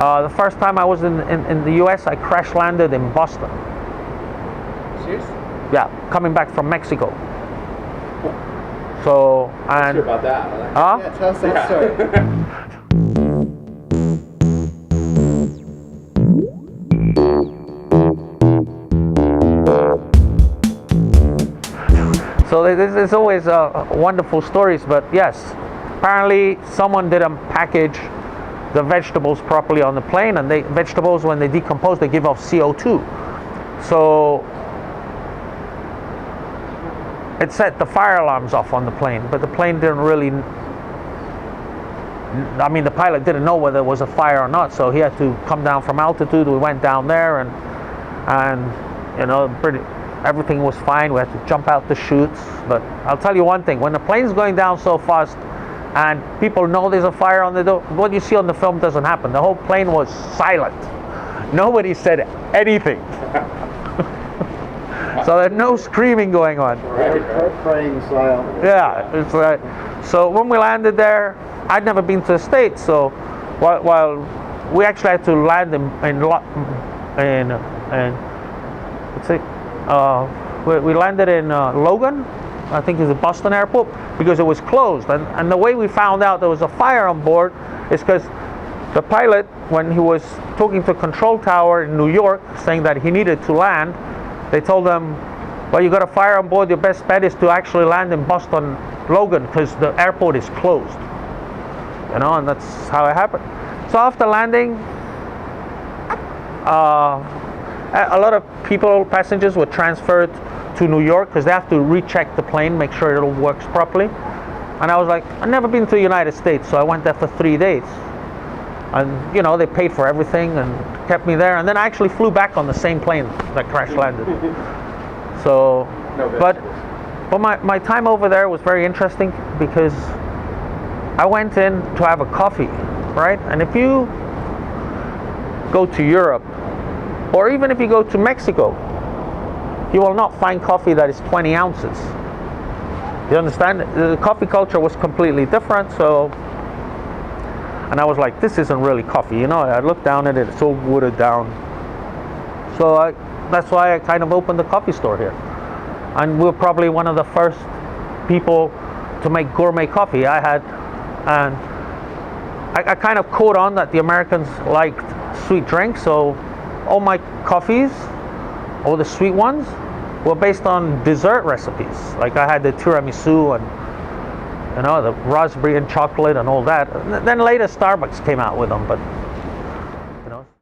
The first time I was in the US, I crash landed in Boston. Serious? Yeah, coming back from Mexico. So, and Sure about that. Yeah, tell us that story. so there's always wonderful stories, but yes, apparently someone didn't package the vegetables properly on the plane, and vegetables, when they decompose, they give off CO2. So it set the fire alarms off on the plane, but the plane didn't really, I mean, the pilot didn't know whether there was a fire or not, so he had to come down from altitude. We went down there, and you know, everything was fine. We had to jump out the chutes. But I'll tell you one thing, when the plane's going down so fast and people know there's a fire on the door, what you see on the film doesn't happen. The whole plane was silent. Nobody said anything. So there's no screaming going on. Praying silent. Yeah, it's like, so when we landed there, I'd never been to the States, so while we actually had to land we landed in Logan, I think it's a Boston airport, because it was closed. And the way we found out there was a fire on board is because the pilot, when he was talking to control tower in New York, saying that he needed to land, they told him, well, you got a fire on board, your best bet is to actually land in Boston, Logan, because the airport is closed. You know, and that's how it happened. So after landing, a lot of passengers were transferred to New York because they have to recheck the plane, make sure it all works properly. And I was like, I've never been to the United States, so I went there for 3 days. And, you know, they paid for everything and kept me there. And then I actually flew back on the same plane that crash landed. So, but my time over there was very interesting because I went in to have a coffee, right? And if you go to Europe, or even if you go to Mexico, you will not find coffee that is 20 ounces. You understand? The coffee culture was completely different, so, and I was like, this isn't really coffee, you know? I looked down at it, it's all watered down. So that's why I kind of opened the coffee store here. And we were probably one of the first people to make gourmet coffee. And I kind of caught on that the Americans liked sweet drinks, so all my coffees, all the sweet ones, were based on dessert recipes. Like I had the tiramisu and, you know, the raspberry and chocolate and all that. And then later Starbucks came out with them, but